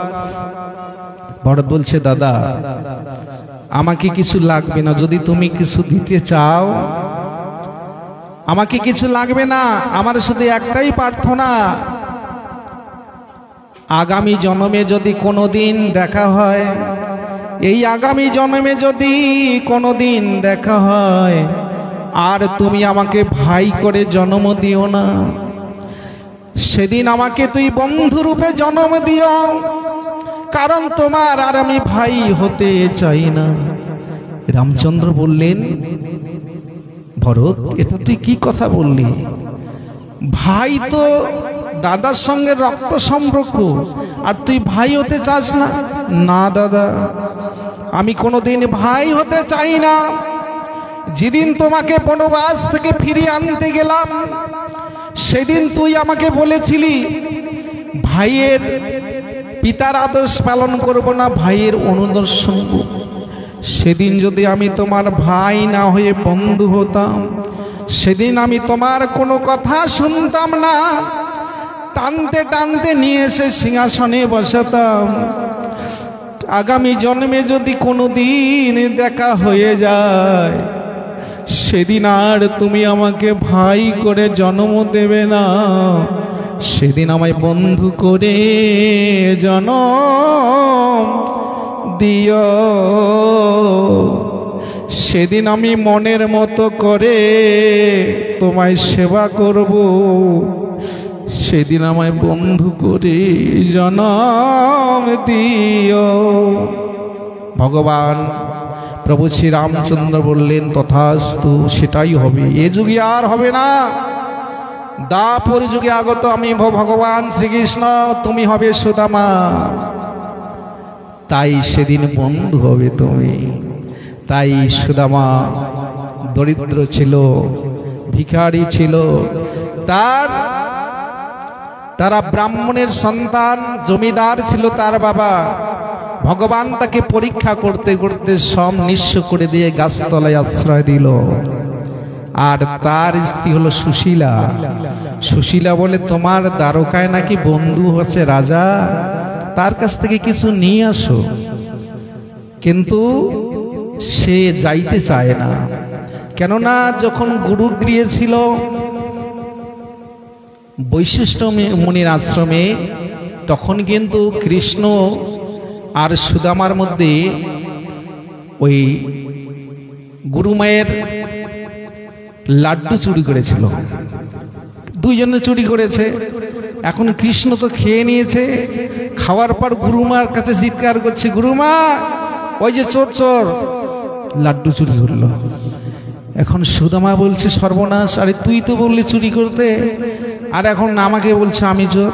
ভরত বলছে, দাদা আমাকে কিছু লাগবে না, যদি তুমি কিছু দিতে চাও আমাকে কিছু লাগবে না, আমার শুধু একটাই প্রার্থনা, আগামী জন্মে যদি কোনোদিন দেখা হয়, এই আগামী জন্মে যদি কোনোদিন দেখা হয়, আর তুমি আমাকে ভাই করে জন্ম দিও না, সেদিন আমাকে তুই বন্ধু রূপে জন্ম দিও, কারণ তোমার আর আমি ভাই হতে চাই না। রামচন্দ্র বললেন, ভরত এটা তুই কি কথা বললি? ভাই তো দাদার সঙ্গে রক্ত সম্পর্ক, আর তুই ভাই হতে চাস না? না দাদা, আমি কোনোদিন ভাই হতে চাই না। যেদিন তোমাকে বনবাস থেকে ফিরিয়ে আনতে গেলাম, সেদিন তুই আমাকে বলেছিলি ভাইয়ের পিতার আদেশ পালন করব না, ভাইয়ের অনুদর্শন। সেদিন যদি আমি তোমার ভাই না হয়ে বন্ধু হতাম, সেদিন আমি তোমার কোনো কথা শুনতাম না, টানতে টানতে নিয়ে এসে সিংহাসনে বসাতাম। আগামী জন্মে যদি কোনো দিন দেখা হয়ে যায়, সেদিন আর তুমি আমাকে ভাই করে জন্ম দেবে না, সেদিন আমায় বন্ধু করে জন্ম দিও। সেদিন আমি মনের মতো করে তোমায় সেবা করব, সেদিন আমায় বন্ধু করে জন্ম দিও। ভগবান প্রভু শ্রী রামচন্দ্র বললেন, তথাস্তু, সেটাই হবে। এ যুগে আর হবে না, দাপর যুগে আগত আমি ভগবান শ্রীকৃষ্ণ, তুমি হবে সুদামা। তাই সেদিন বন্ধু হবে তুমি। তাই সুদামা দরিদ্র ছিল, ভিখারি ছিল, তারা ব্রাহ্মণের সন্তান, জমিদার ছিল তার বাবা। ভগবান তাকে পরীক্ষা করতে করতে সব নিঃস্ব করে দিয়ে গাছতলায় আশ্রয় দিল। আর তার স্ত্রী হলো সুশীলা। সুশীলা বলে, তোমার দ্বারকায় নাকি বন্ধু হচ্ছে রাজা, তার কাছ থেকে কিছু নিয়ে আসো। কিন্তু সে যাইতে চায় না, কেননা যখন গুরুর গৃহে ছিল বৈশিষ্ট্য মুনির আশ্রমে, তখন কিন্তু কৃষ্ণ আর সুদামার মধ্যে ওই গুরুমায়ের লাড্ডু চুরি করেছিল। দুইজনে চুরি করেছে। এখন কৃষ্ণ তো খেয়ে নিয়েছে, খাওয়ার পর গুরুমার কাছে চিৎকার করছে, গুরুমা ওই যে চোর চোর লাড্ডু চুরি করলো। এখন সুদামা বলছে, সর্বনাশ, আরে তুই তো বললি চুরি করতে, আর এখন আমাকে বলছে আমি চোর।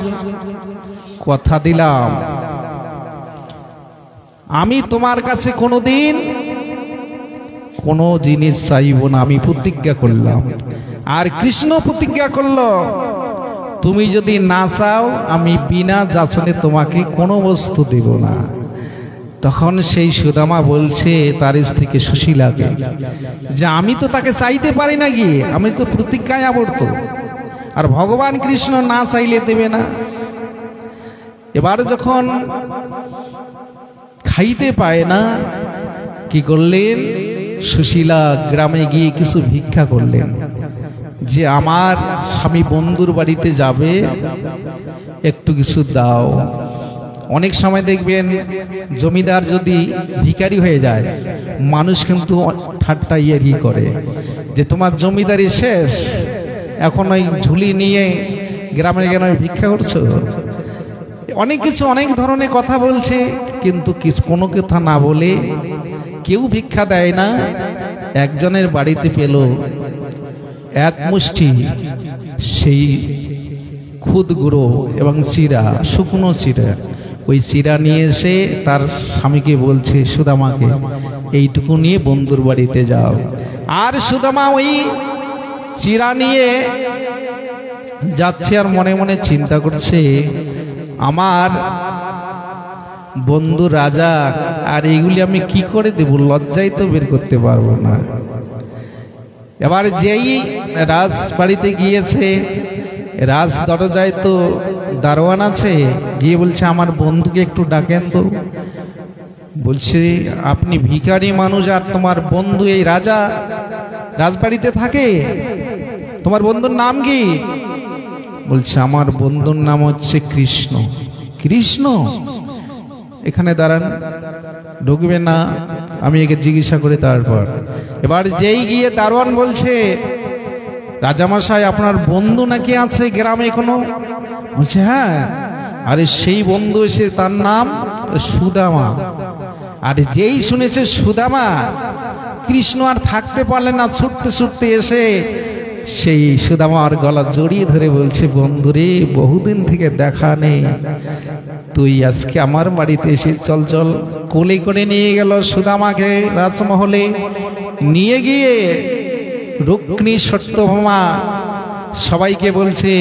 কথা দিলাম আমি তোমার কাছে কোনোদিন কোনো জিনিস চাইব না, আমি প্রতিজ্ঞা করলাম। আর কৃষ্ণ প্রতিজ্ঞা করলো, তুমি যদি না চাও আমি বিনা যাচনে তোমাকে কোনো বস্তু দেব না। তখন সেই সুদামা বলছে তার স্ত্রীকে সুশীলাকে যে, আমি তো তাকে চাইতে পারি না, গিয়ে আমি তো প্রতিজ্ঞায় আবদ্ধ, আর ভগবান কৃষ্ণ না চাইলে দেবে না। এবার যখন খাইতে পায় না, কি করলেন, সুশীলা গ্রামে গিয়ে কিছু ভিক্ষা করলেন, যে আমার স্বামী বন্ধুর বাড়িতে যাবে, একটু কিছু দাও। অনেক সময় দেখবেন জমিদার যদি ভিখারি হয়ে যায়, মানুষ কিন্তু ঠাট্টা ইয়ারি করে যে তোমার জমিদারি শেষ, এখন ওই ঝুলি নিয়ে গ্রামে গ্রামে ভিক্ষা করছো। অনেক কিছু অনেক ধরনের কথা বলছে, কিন্তু কোনো কথা না বলে কেউ ভিক্ষা দেয় না। একজনের বাড়িতে পেল এক মুষ্টি সেই খুদ গুঁড়ো এবং চিরা, শুকনো চিরা। ওই চিরা নিয়ে এসে তার স্বামীকে বলছে, সুদামাকে, এইটুকু নিয়ে বন্ধুর বাড়িতে যাও। আর সুদামা ওই চিরা নিয়ে যাচ্ছে, আর মনে মনে চিন্তা করছে, আমার বন্ধু রাজা, আর এইগুলি আমি কি করে দেব, লজ্জায় তো বের করতে পারবো না। এবার যেই রাজ বাড়িতে গিয়েছে, রাজ দরজায় তো দারোয়ান আছে, গিয়ে বলছে, আমার বন্ধুকে একটু ডাকেন তো। বলছে, আপনি ভিখারি মানুষ, আর তোমার বন্ধু এই রাজা রাজবাড়িতে থাকে, তোমার বন্ধুর নাম কি? বলছে, আমার বন্ধুর নাম হচ্ছে কৃষ্ণ। কৃষ্ণ? এখানে দাঁড়ান, ঢুকবে না, আমি একে জিজ্ঞাসা করি তারপর। এবার যেই গিয়ে দারোয়ান বলছে, রাজামশাই আপনার বন্ধু নাকি আছে গ্রামে কোনো? বলছে, হ্যাঁ। আরে সেই বন্ধু এসে, তার নাম সুদামা। আর যেই শুনেছে সুদামা, কৃষ্ণ আর থাকতে পারলেন না, ছুটতে ছুটতে এসে সেই সুদামার গলা জড়িয়ে ধরে বলছে, বন্ধুরে, বহুদিন থেকে দেখা নেই, তুই আজকে আমার বাড়িতে এসে চল চল। কোলে করে নিয়ে গেল সুদামাকে রাজমহলে, নিয়ে গিয়ে রুক্মিণী সত্যভামা সবাইকে বলছে,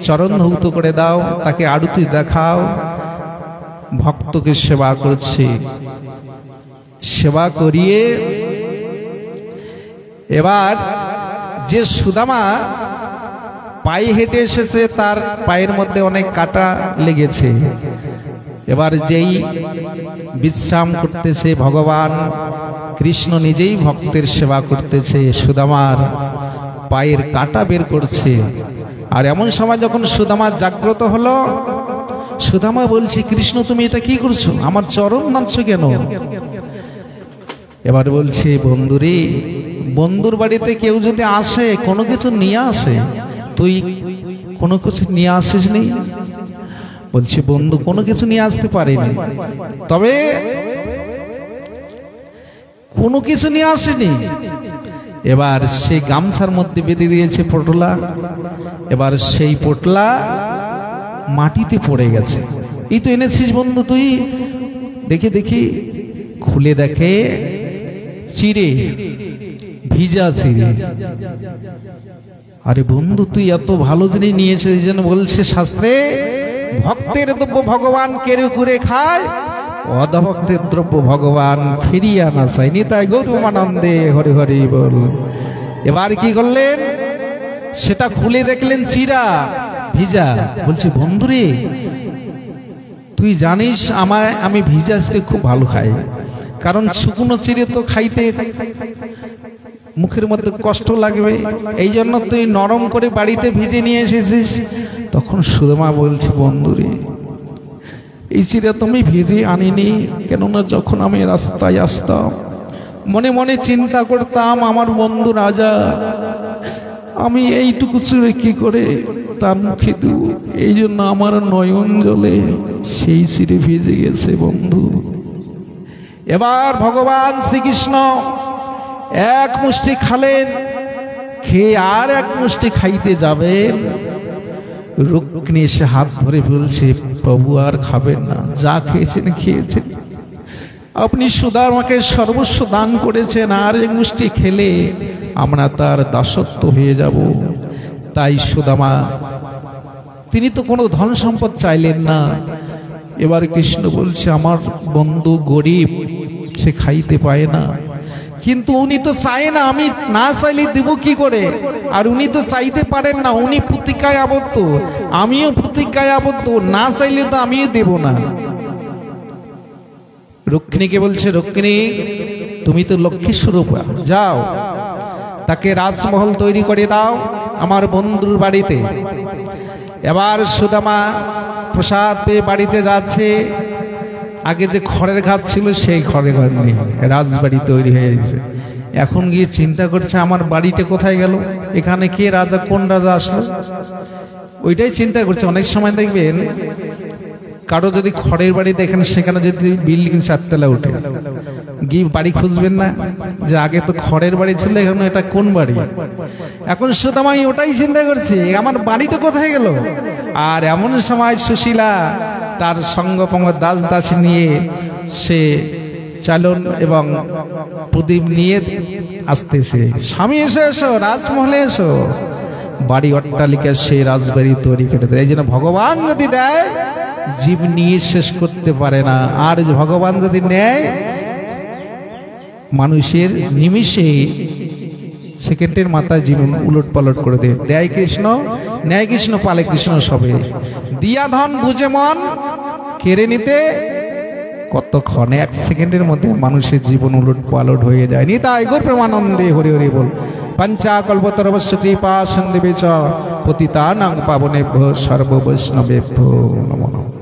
চরণ ধৌত করে দাও, তাকে আরতি দেখাও, ভক্তকে সেবা করছে। সেবা করিয়ে এবার যে সুদামা পায়ে হেঁটে এসেছে তার পায়ের মধ্যে অনেক কাটা লেগেছে। এবার যেই বিশ্রাম করতেছে ভগবান কৃষ্ণ নিজেই ভক্তের সেবা করতেছে, সুদামার পায়ের কাটা বের করছে। আর এমন সময় যখন সুদামা জাগ্রত হলো, সুদামা বলছে, কৃষ্ণ তুমি এটা কি করছো, আমার চরণ নাড়ছো কেন? এবার বলছে, বন্ধুরে, বন্ধুর বাড়িতে কেউ যদি আসে কোনো কিছু নিয়ে আসে, তুই কোনো কিছু নিয়ে আসিস নি? বলছে, বন্ধু কোনো কিছু নিয়ে আসতে পারেনি, তবে কোনো কিছু নিয়ে আসেনি। এবার সেই গামছার মধ্যে বেঁধে দিয়েছে পটলা। এবার সেই পটলা মাটিতে পড়ে গেছে। এই তো এনেছিস বন্ধু তুই, দেখি দেখি। খুলে দেখে চিড়ে, ভিজা চিড়ে। আরে বন্ধু, তুই এত ভালো জিনিস নিয়েছিস, এই জন্য বলছে শাস্ত্রে, ভক্তের দ্রব্য ভগবান কেড়ে করে খায়, অধভক্তের দ্রব্য ভগবান ফিরিয়ে আনা চাই। নিতাই গৌরমানন্দে হরি হরি বল। এবার কি করলেন, সেটা খুলে দেখলেন চিড়া, ভিজা। বলছে, বন্ধুরে, তুই জানিস আমি ভিজা চিড়ে খুব ভালো খাই, কারণ শুকনো চিড়ে তো খাইতে মুখের মধ্যে কষ্ট লাগবে, এই জন্য তুই নরম করে বাড়িতে ভিজে নিয়ে এসেছিস। তখন সুদামা বলছে, বন্ধুরে, এই চিড়ে তুমি ভিজে আনিনি, কেননা যখন আমি রাস্তায় আসতাম মনে মনে চিন্তা করতাম আমার বন্ধু রাজা, আমি এইটুকু চিড়ে কি করে তার মুখে দেব, এই জন্য আমার নয়ন জলে সেই চিড়ে ভিজে গেছে বন্ধু। এবার ভগবান শ্রীকৃষ্ণ এক মুষ্টি খালেন, খেয়ে আর এক মুষ্টি খাইতে যাবেন, রুক্মিণী এসে হাত ধরে বলছে, প্রভু আর খাবেন না, যা খেয়েছেন খেয়েছেন, আপনি সুদামাকে সর্বস্ব দান করেছেন, আর এক মুষ্টি খেলে আমরা তার দাসত্ব হয়ে যাব। তাই সুদামা, তিনি তো কোনো ধন সম্পদ চাইলেন না। এবার কৃষ্ণ বলছে, আমার বন্ধু গরিব, সে খাইতে পায় না, কিন্তু উনি তো চায় না, আমি না চাইলে দেব কি করে? আর উনি তো চাইতে পারেন না, উনি প্রতিজ্ঞায় আবদ্ধ, আমিও প্রতিজ্ঞায় আবদ্ধ, না চাইলে তো আমিও দেব না। রুক্মিণীকে বলছে, রুক্মিণী, তুমি তো লক্ষ্মী স্বরূপা, যাও তাকে রাজমহল তৈরি করে দাও আমার বন্ধুর বাড়িতে। এবার সুদামা প্রসাদ পেয়ে বাড়িতে যাচ্ছে। আগে যে খড়ের ঘাট ছিল সেই খড়ের ঘাট নেই, রাজবাড়ি তৈরি হয়ে গেছে। এখন গিয়ে চিন্তা করছে, আমার বাড়িটা কোথায় গেল, এখানে কে রাজা, কোন রাজা আসলো, ওইটাই চিন্তা করছে। অনেক সময় দেখবেন কারো যদি খড়ের বাড়ি দেখেন, সেখানে যদি বিল্ডিং 4 তলা উঠে, গিয়ে বাড়ি খুঁজবেন না যে আগে তো খড়ের বাড়ি ছিল, এখন এটা কোন বাড়ি? এখন সুদামা ওটাই চিন্তা করছে, আমার বাড়িটা কোথায় গেল। আর এমন সময় সুশীলা তার সঙ্গপঙ্গ দাস দাসী নিয়ে সে চালন এবং প্রদীপ নিয়ে আসতেছে, স্বামী এসে এসো, রাজমহলে এসো। বাড়ি অট্টালিকা সেই রাজবাড়ি তৈরি করে দেয়। এই জন্য ভগবান যদি দেয়, জীব নিয়ে শেষ করতে পারে না, আর ভগবান যদি নেয়, মানুষের নিমিষে সেকেন্ডের মাথায় জীবন উলট পালট করে দেয়। দেয় কৃষ্ণ, ন্যায় কৃষ্ণ, পালে কৃষ্ণ সবে। দিয়া ধন বুঝে মন কেড়ে নিতে কতক্ষণ, 1 সেকেন্ডের মধ্যে মানুষের জীবন উলট পালট হয়ে যায়। নিতাই গৌর প্রেমানন্দে হরি হরি বল। পঞ্চাকল্পতরুশ্চ কৃপা সিন্ধুবে চ পতিতানাং পাবনেভ্যো সর্ব বৈষ্ণবেভ্যো নমো নমঃ।